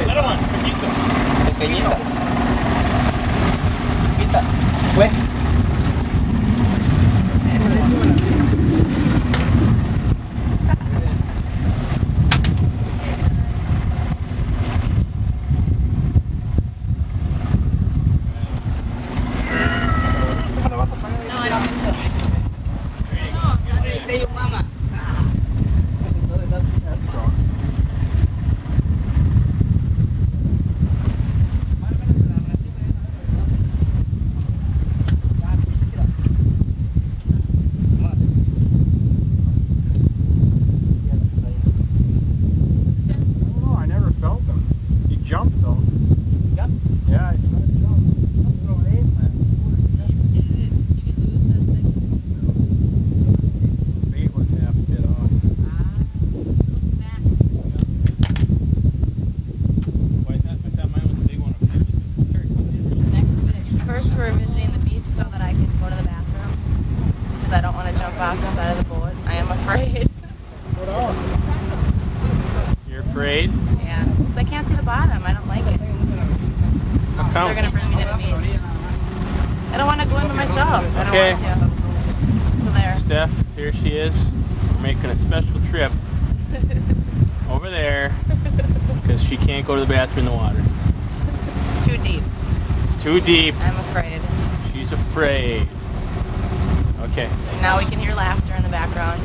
little one, pequeñito. Chiquita. Pues. Off the side of the boat. I am afraid. You're afraid? Yeah, because I can't see the bottom. I don't like it. How come? They're going to bring me to the beach. I don't want to go into myself. I don't Okay. want to. So there. Steph, here she is. We're making a special trip over there because she can't go to the bathroom in the water. It's too deep. It's too deep. I'm afraid. She's afraid. Okay. And now we can hear laughter in the background.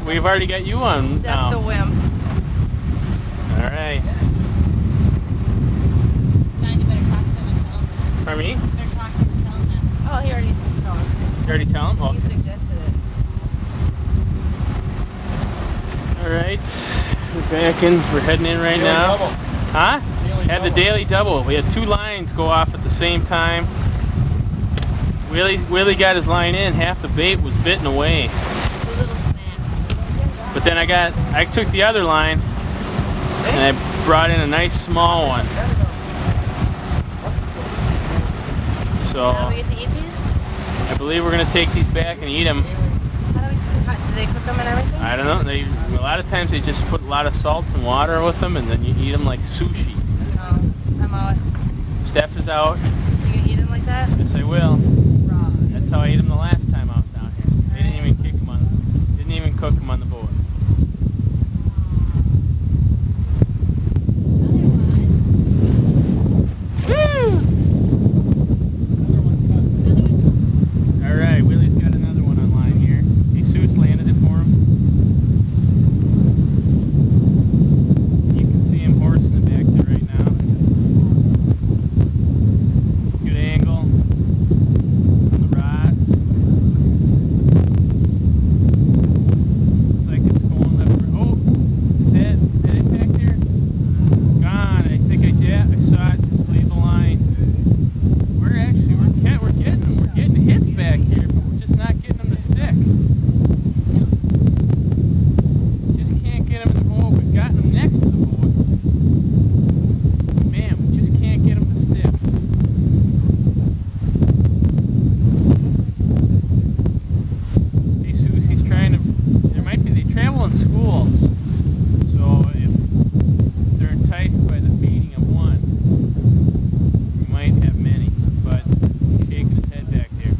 We've already got you on Steph now. the wimp. All right. John, you better talk to them and tell them that. For me? You better talk to them and tell them that. Oh, he already told us. You already tell him? Oh. He suggested it. All right. We're back in. We're heading in right now. Huh? Had the daily double. We had 2 lines go off at the same time. Willie got his line in. Half the bait was bitten away. The little snap. But then I took the other line and I brought in a nice small one. So Now we get to eat these? I believe we're gonna take these back and eat them. Do they cook them and everything? I don't know. A lot of times they just put a lot of salt and water with them, and then you eat them like sushi. No, I'm out. Steph is out. You gonna eat them like that? Yes, I will. That's how I ate them the last time I was down here. They didn't even cook them on the boat. Woo! All right, Willie's got another one on line here. Jesus landed it for him. You can see him horsing it back there right now. Good angle on the rod. Looks like it's going left. Oh, is that it back there? Gone. I think I saw it. Just leave the line. We're getting hits back here, but we're just not getting them to stick. Just can't get them in the boat. We've gotten them next to the boat. Man, we just can't get them to stick. Hey, Susie's trying to. They travel in schools, so if they're enticed by the feeding of one, we might have many. But he's shaking his head back there.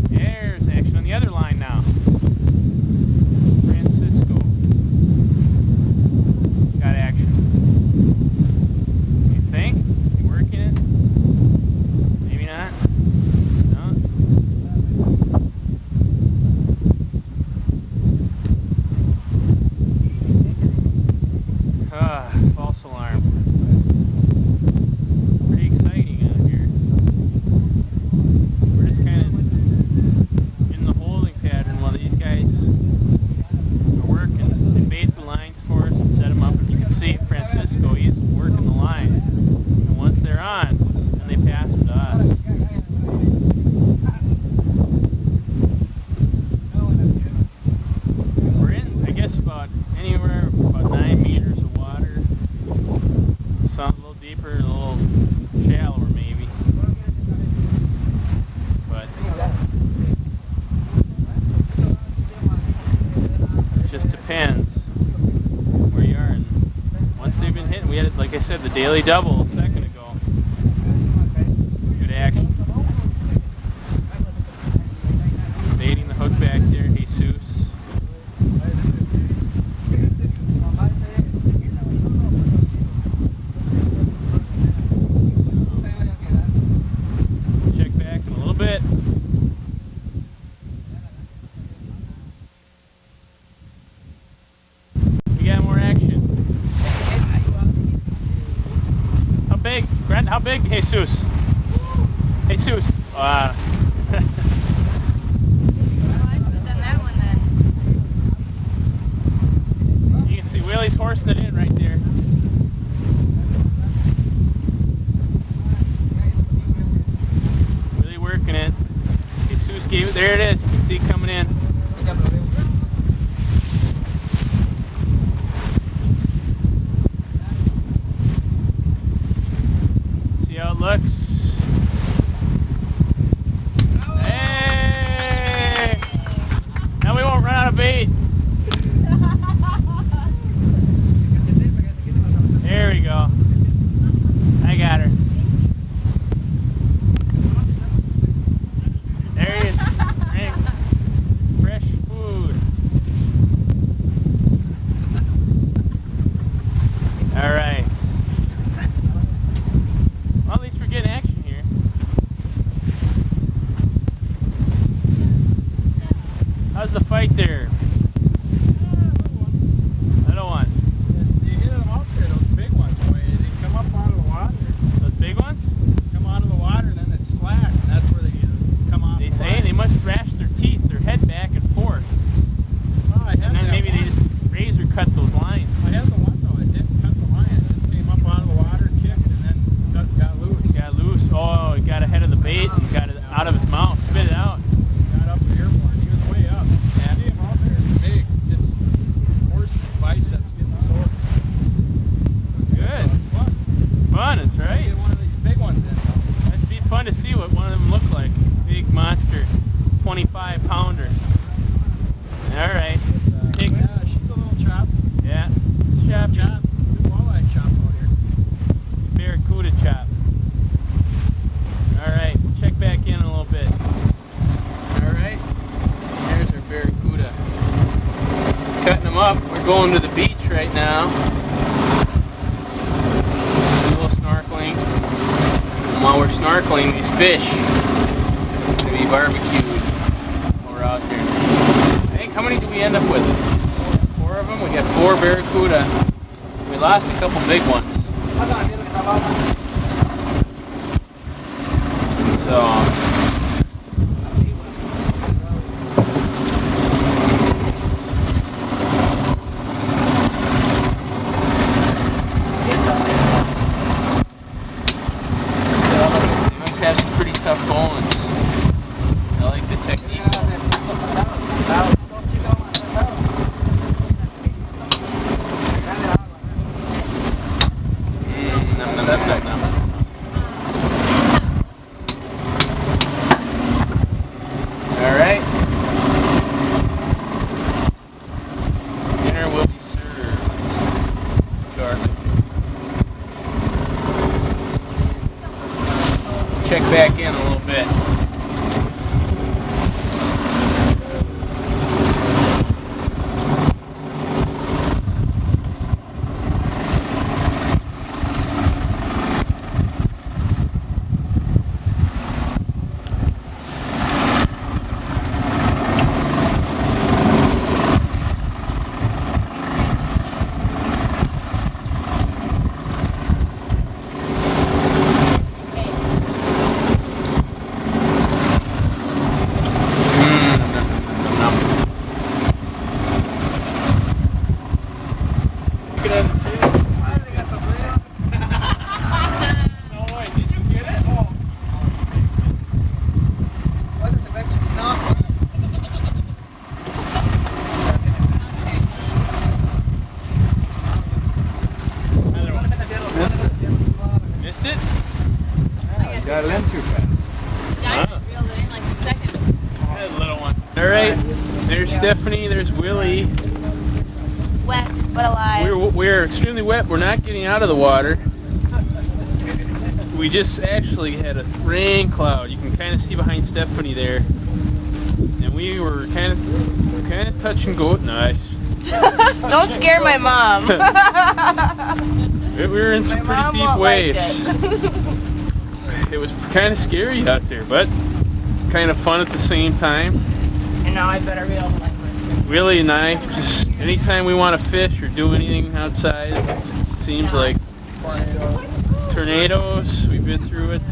There's action on the other line now. It's Francisco. Got action. You think? Is he working it? Maybe not? No? False alarm. Pretty exciting out here. We're just kind of in the holding pattern while these guys are working. They bait the lines for us and set them up. And you can see Francisco, he's working the line. And once they're on, then they months they've been hitting. We had, like I said, the daily double a second ago. Good action. Baiting the hook back there, Jesus. Check back in a little bit. We got more action. How big? Brent, how big? Jesus. Jesus. Well, I should have done that one then. You can see Willie's horsing it in right there. Really working it. Jesus gave it. There it is. You can see it coming in. See how it looks? Hey! Now we won't run out of bait. There we go. I got her. There he is. Fresh food. All right. Well, at least we're getting action here. How's the fight there? Little one. You get them out there, those big ones, boy. They come up out of the water. Those big ones? Come out of the water and then it's slack. And that's where they come off. They say they must thrash their teeth, their head back and forth. Oh, I had And then that maybe one. they just razor cut those lines. I had the one though. It didn't cut the line. It just came up out of the water, kicked, and then got loose. Got loose. Oh, it got ahead of the bait and got it out of his mouth. Spit it out. Got up the airborne. He was way up. Yeah. See him out there. Big. Just horse biceps getting sore. It's good. It's fun. Fun, that's right. Get one of these big ones in. It'd be fun to see what one of them looked like. Big monster, 25-pounder. All right. Big. Yeah, she's a little chop. Yeah. It's chop. Chop. Good walleye chop out here. Barracuda chop. All right. Check back in a little bit. All right. There's our barracuda. Cutting them up. We're going to the beach right now. Just a little snorkeling. And while we're snorkeling, these fish are going to be barbecued while we're out there. I think, how many do we end up with? 4 of them? We got 4 barracuda. We lost a couple big ones. So, they must have some pretty tough bowlings. I like the technique. Nom, nom, nom, nom, nom. All right. Dinner will be served shortly. Check back in a little bit. Missed it? Got it in too fast. Giant reeled it in like a second. That little one. All right. There's Stephanie. There's Willie. Wet. but alive. We're extremely wet. We're not getting out of the water. We just actually had a rain cloud. You can kind of see behind Stephanie there. And we were kind of touch and go. Nice. Don't scare my mom. We were in some My pretty mom deep won't like waves. It was kind of scary out there, but kind of fun at the same time. And now I better be able to like my Willie and I, just anytime we want to fish or do anything outside, it seems like tornadoes. We've been through it.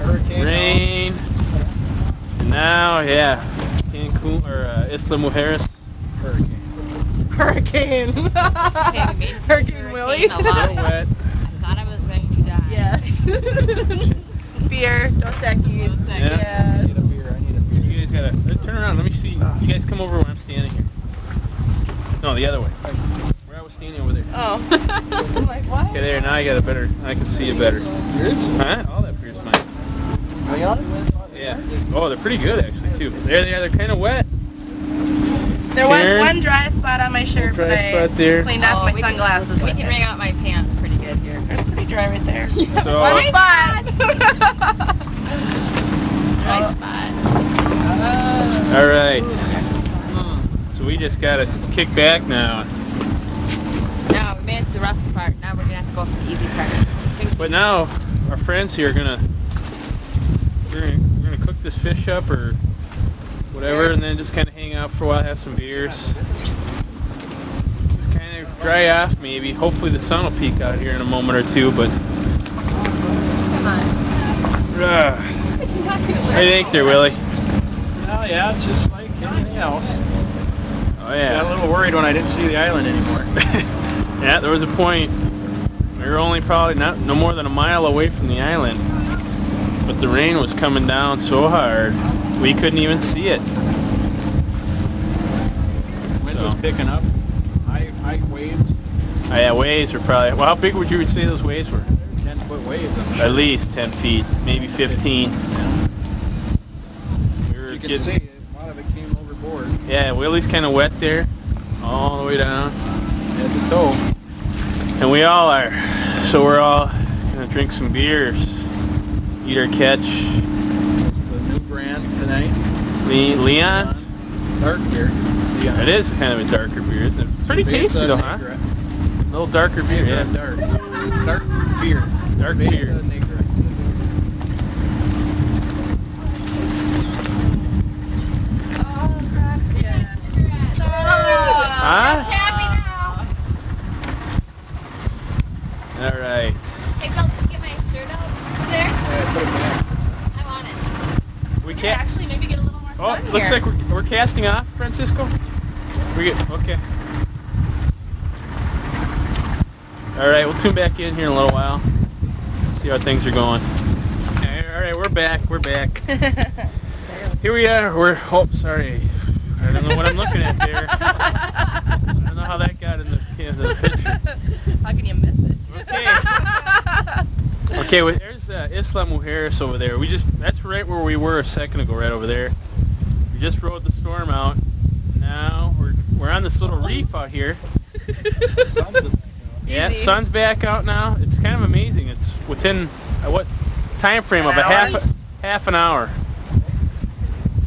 Hurricane. Rain. And now, yeah, Cancun or Isla Mujeres. Hurricane. Hurricane Willie. A lot. So wet. I thought I was going to die. Yes. Beer, Dos Equis. Yeah. I Yes. need a beer. I need a beer. You guys gotta turn around. Let me see. You guys come over where I'm standing here. No, the other way. Where I was standing over there. Oh. I'm like, what? Okay, there. Now I got a better. I can see it better. Yours? Huh? All that beer's mine. Are you honest? Yeah. Oh, they're pretty good actually too. There they are. They're kind of wet. There was Sharon? one dry spot on my shirt, Dry but I spot there. cleaned off my we sunglasses Can, we with can it. wring out my pants pretty good here. It's pretty dry right there. So. One spot. Dry spot. All right. So we just gotta kick back now. Now we made it to the rough part. Now we're gonna have to go for the easy part. But now our friends here are we're gonna cook this fish up or whatever, and then just kind of hang out for a while, have some beers, just kind of dry off maybe. Hopefully the sun will peek out here in a moment or two. But Come on. what do you think there, Willie? Well, yeah, it's just like anything else. Oh I got a yeah. little worried when I didn't see the island anymore. Yeah, there was a point. We were only probably no more than a mile away from the island, but the rain was coming down so hard we couldn't even see it. Wind So. was picking up. High waves. Oh, yeah, waves were probably. Well, how big would you say those waves were? 10-foot waves. I'm At least 10 feet, maybe 15. We were You can getting, see it. A lot of it came overboard. yeah, Willie's kind of wet there, all the way down, Head to toe. and we all are. So we're all gonna drink some beers, eat our catch. This is a new brand tonight. Leon's. Dark beer. Yeah. It is kind of a darker beer, isn't it? Pretty tasty though, huh? A little darker beer, yeah. Dark. Dark beer. Dark beer. Cerveza Negra. Huh? Happy now. All right. Hey, Phil, did you get my shirt out over there? Yeah, put it back. I want it. We Yeah, can't. actually, maybe get a little more Oh, sun looks here. like we're casting off, Francisco. We get okay. All right, we'll tune back in here in a little while. See how things are going. Okay, all right, we're back. We're back. Here we are. Oh, sorry. I don't know what I'm looking at there. I don't know how that got in the picture. How can you miss it? Okay. Okay, well, there's Isla Mujeres over there. That's right where we were a second ago, right over there. We just rode the storm out. Now we're on this little reef out here. Yeah, Easy. sun's back out now. It's kind of amazing. It's within what time frame of An hour? half an hour.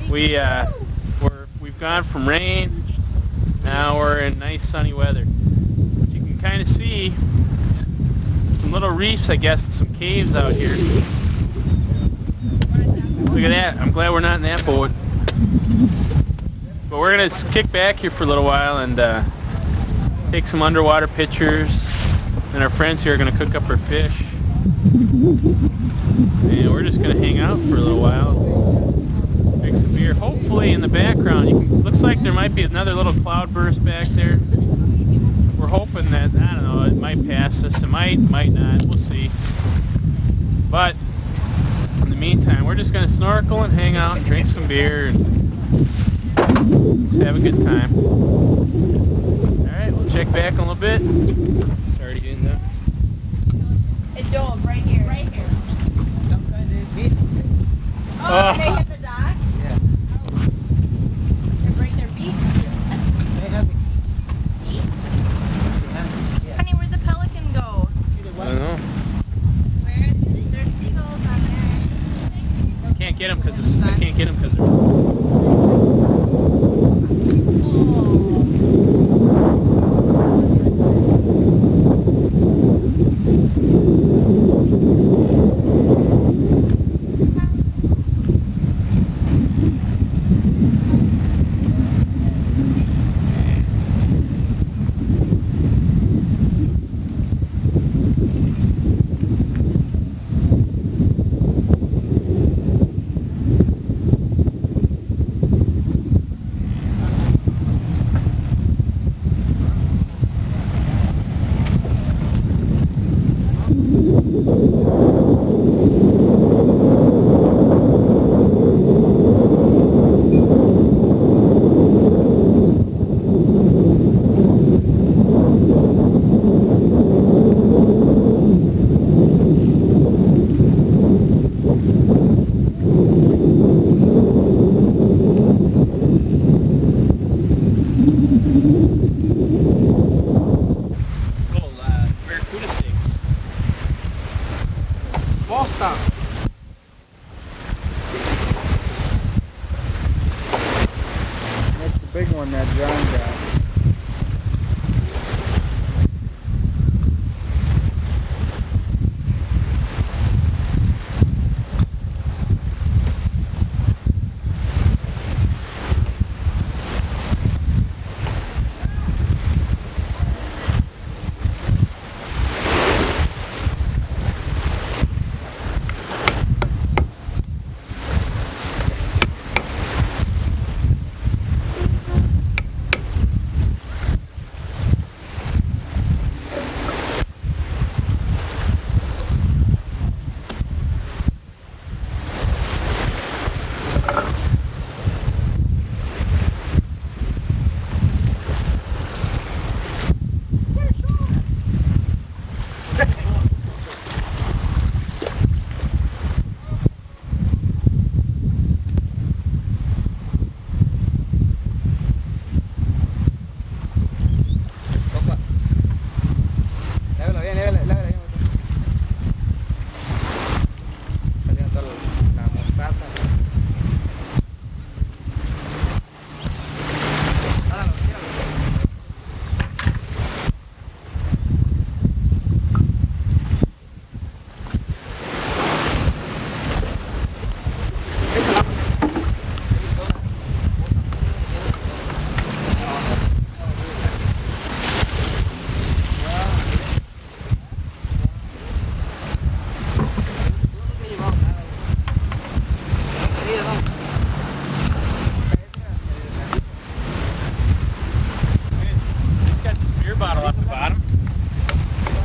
We've gone from rain. Now we're in nice sunny weather. But you can kind of see some little reefs, I guess, and some caves out here. Look at that. I'm glad we're not in that boat. But we're going to kick back here for a little while and take some underwater pictures. And our friends here are going to cook up our fish. And we're just going to hang out for a little while. Drink some beer. Hopefully in the background, looks like there might be another little cloud burst back there. We're hoping that, I don't know, it might pass us. It might not. We'll see. But in the meantime, we're just going to snorkel and hang out and drink some beer and just have a good time. Alright, we'll check back in a little bit. It's already getting done. It dove right here. Right here. Oh. Did they hit the dock? Yeah. Or break their beak? They have Beak? Little barracuda steaks. Wall stuff. That's the big one that John got.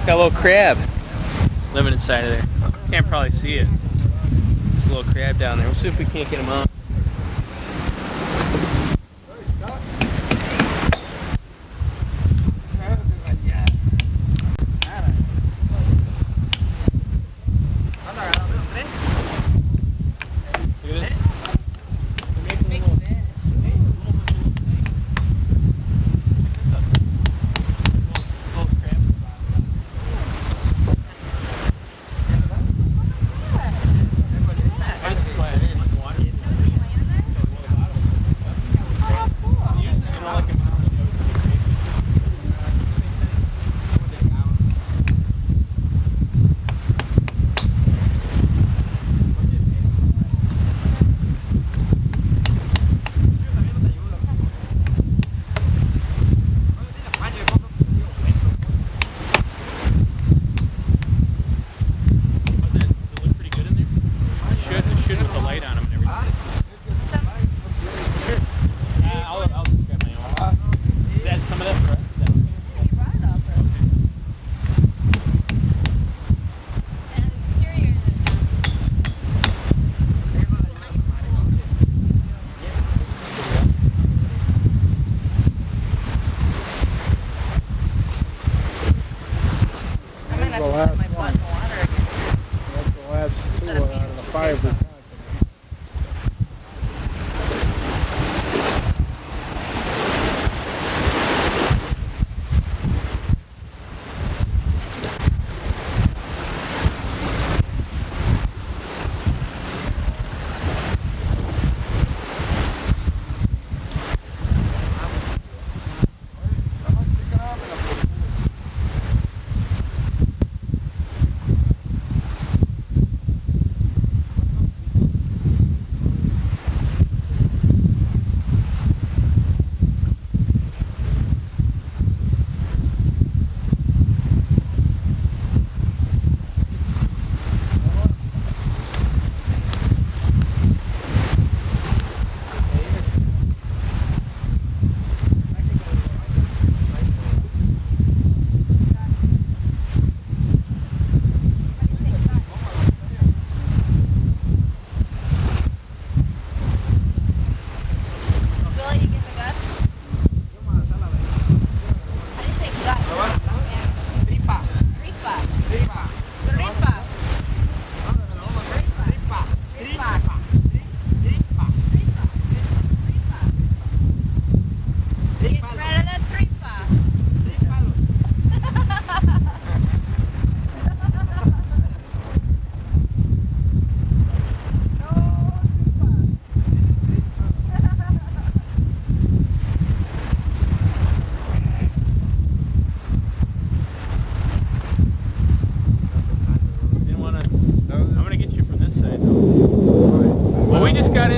Got a little crab living inside of there. Can't probably see it. There's a little crab down there. We'll see if we can't get him out. The last one. That's the last two out of the five. Okay, so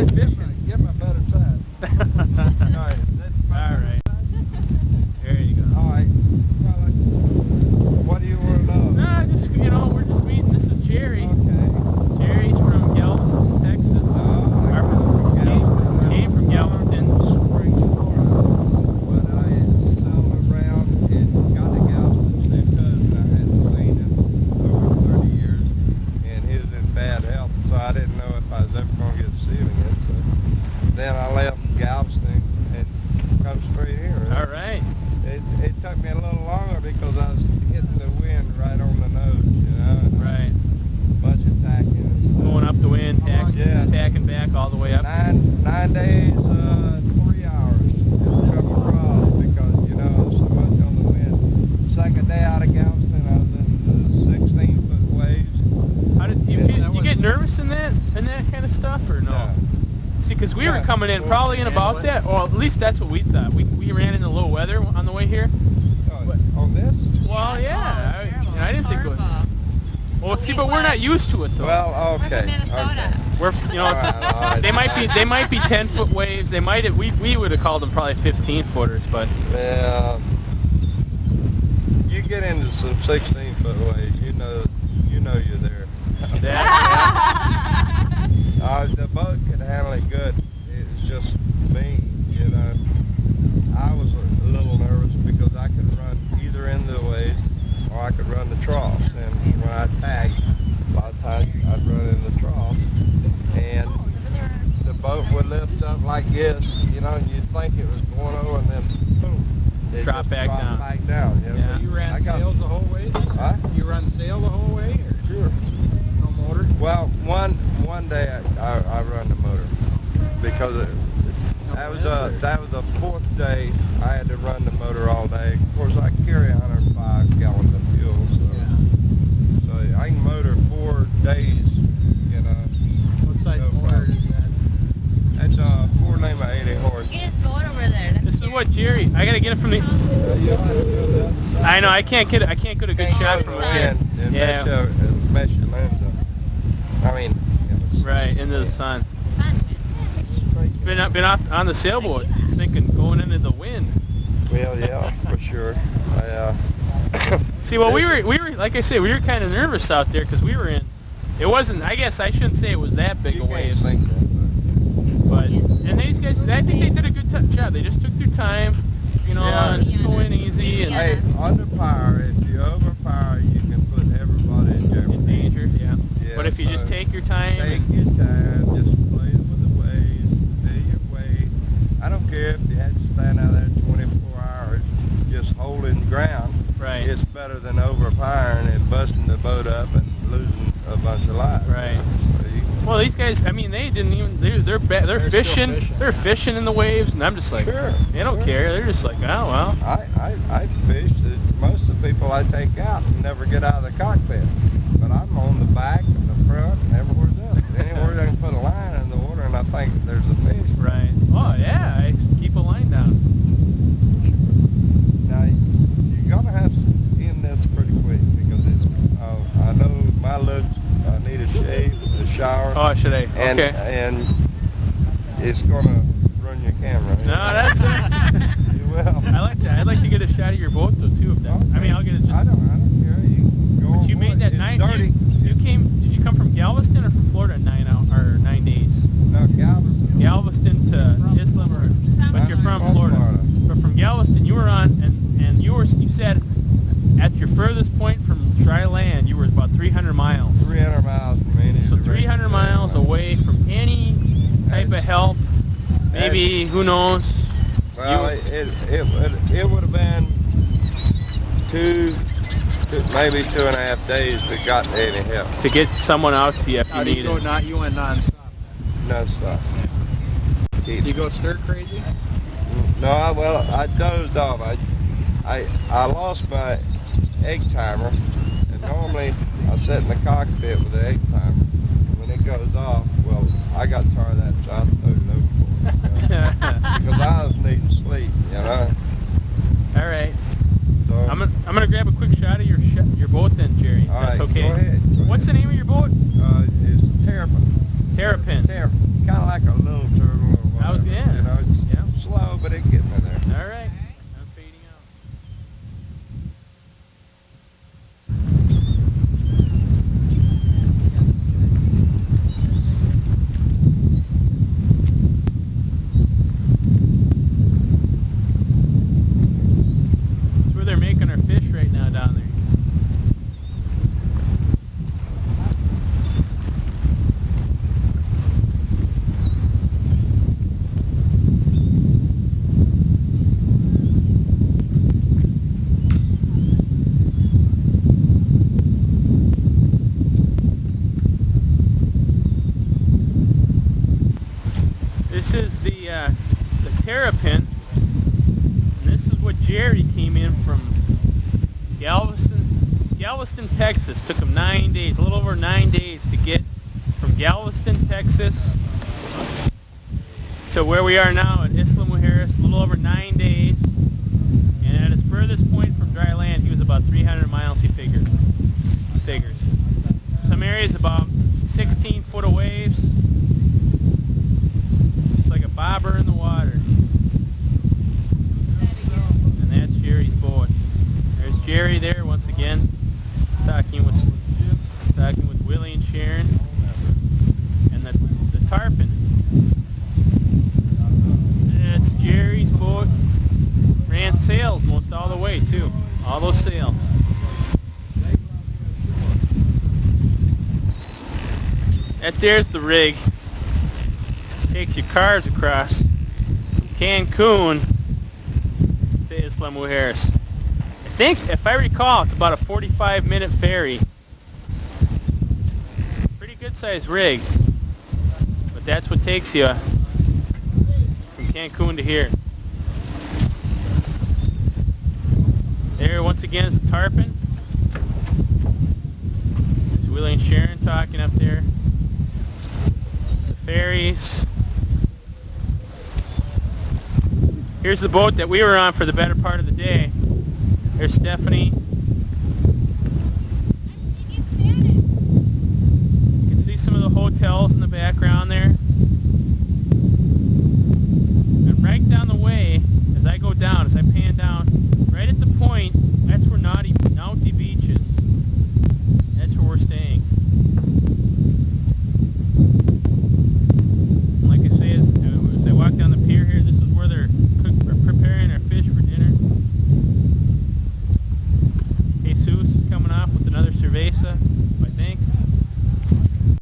in fishing. Give him a better side. All right. All right. There you go. All right. What do you want to know? Nah, just, you know, we're just meeting. This is Jerry. Okay. Jerry's from Galveston, Texas. Or came from Galveston. Springs, Florida. But I sailed around and got to Galveston to see a cousin I hadn't seen in over 30 years. And he was in bad health, so I didn't know if I was ever going to get to see him again. So then I left Galveston and come straight here. All right. It took me a little longer because I was hitting the wind right on the nose, you know. Right. Bunch of tacking and stuff. Going up the wind, Yeah. tacking back all the way up. 9 days, 3 hours to come across because, you know, so much on the wind. Second day out of Galveston, I was in the 16-foot waves. How did you Yeah, feel? that You get was- nervous in that kind of stuff, or no? Yeah. See, because we were Yeah. coming in probably in about that, or at least that's what we thought. We ran into low weather on the way here. On this? Well, yeah, I didn't think it was. Well, see, but we're not used to it though. Well, We're okay. from Minnesota. We're, you know, All right. they might be 10-foot waves. They might have, we would have called them probably 15-footers, but Yeah. You get into some 16-foot waves, you know you're there. The boat could handle it good. It's just me, you know. I was a little nervous because I could run either end of the waves or I could run the troughs. And when I tagged, a lot of times I'd run in the trough. And the boat would lift up like this, you know, and you'd think it was going over and then boom. It Drop just back dropped down. back down. You know? Yeah. So you ran I got- sails the whole way? Huh? You run sail the whole way? Or Sure. no motor? Well, one day I run the motor because that was the fourth day I had to run the motor all day. Of course, I carry 105 gallons of fuel, so I can motor 4 days. You know, What size No motor problem. is that? that's a Ford Lima 80 horse. You just go over there. this is what Jerry. I gotta get it from the. You'll have to go to the other side. I know I can't get a good Can't shot go from to it. the end and Yeah. mess your lens up. I mean, Right into the sun. Sun. Been off on the sailboat. He's thinking going into the wind. Well, yeah, for sure. See, well, we were like I said, we were kind of nervous out there because we were in. It wasn't. I guess I shouldn't say it was that big You of can't waves, think that, but and these guys, I think they did a good job. They just took their time, you know, Yeah. and just go in easy and Hey, under power, if you overpower, you can put everybody in jeopardy. in danger. Yeah. Yeah, But if you just so take your time, take and, your time, just play with the waves, feel your way. I don't care if you had to stand out there 24 hours just holding ground. right, It's better than overpowering and busting the boat up and losing a bunch of lives. Right. So you, well, these guys, I mean, they didn't even. They're They're still fishing. fishing, They're yeah. fishing in the waves, and I'm just like, Sure, they don't sure. care. They're just like, oh well. I fish. Most of the people I take out never get out of the cockpit. But I'm on the back and the front and everywhere else. Anywhere they can put a line in the water and I think there's a fish. Right. Oh yeah, I keep a line down. Now, you're going to have to end this pretty quick because it's, I know my looks, I need a shave, a shower, Oh, should I? and, Okay. and it's going to run your camera. No, that's it. You will. I like that. I'd like to get a shot of your boat though too, if that's. I mean, I'll get it just. I don't care. You can go But you on made board. that It's 9. dirty. You came. Did you come from Galveston or from Florida in 9 days? No, Galveston. Galveston to Islam, or, but you're from Florida. But from Galveston, you were on, and you said at your furthest point from dry land, you were about 300 miles. 300 miles from any So direction. 300 miles away from any type of help. Maybe who knows? Well, it would have been maybe 2.5 days we got any help. To get someone out to you if How you do you need go? it. You went non-stop. No stuff. You go stir crazy? No, I dozed off. I lost my egg timer, and normally I sit in the cockpit with the egg timer. When it goes off, well, I got tired of that, so I threw it overboard. You know? Because I was needing sleep, you know. All right. So, I'm gonna grab a quick shot of your boat then, Jerry. all That's right, okay. Go ahead. What's the name of your boat? It's Terrapin. Terrapin. Terrapin. kind of like a little turtle or whatever. I was- yeah. You know, it's Yeah. slow, but it's getting in there. All right. I'm fading out. That's where they're making our fish right now down there. This is the Terrapin. And this is what Jerry came in from Galveston, Texas. Took him 9 days, a little over 9 days to get from Galveston, Texas to where we are now at Isla Mujeres, a little over 9 days. And at his furthest point from dry land, he was about 300 miles, he figures. Some areas about 16 foot of waves. Just like a bobber in the water. And that's Jerry's boat. There's Jerry there once again, talking with Willie and Sharon. And the tarpon. That's Jerry's boat. Ran sails most all the way too. All those sails. That there's the rig. Takes your cars across from Cancun to Isla Mujeres. I think, if I recall, it's about a 45-minute ferry. Pretty good sized rig. But that's what takes you from Cancun to here. There once again is the tarpon. There's Willie and Sharon talking up there. The ferries. Here's the boat that we were on for the better part of the day. There's Stephanie. You can see some of the hotels in the background there. And right down the way, as I go down, as I pan down, right at the point, that's where Naughty Beach is.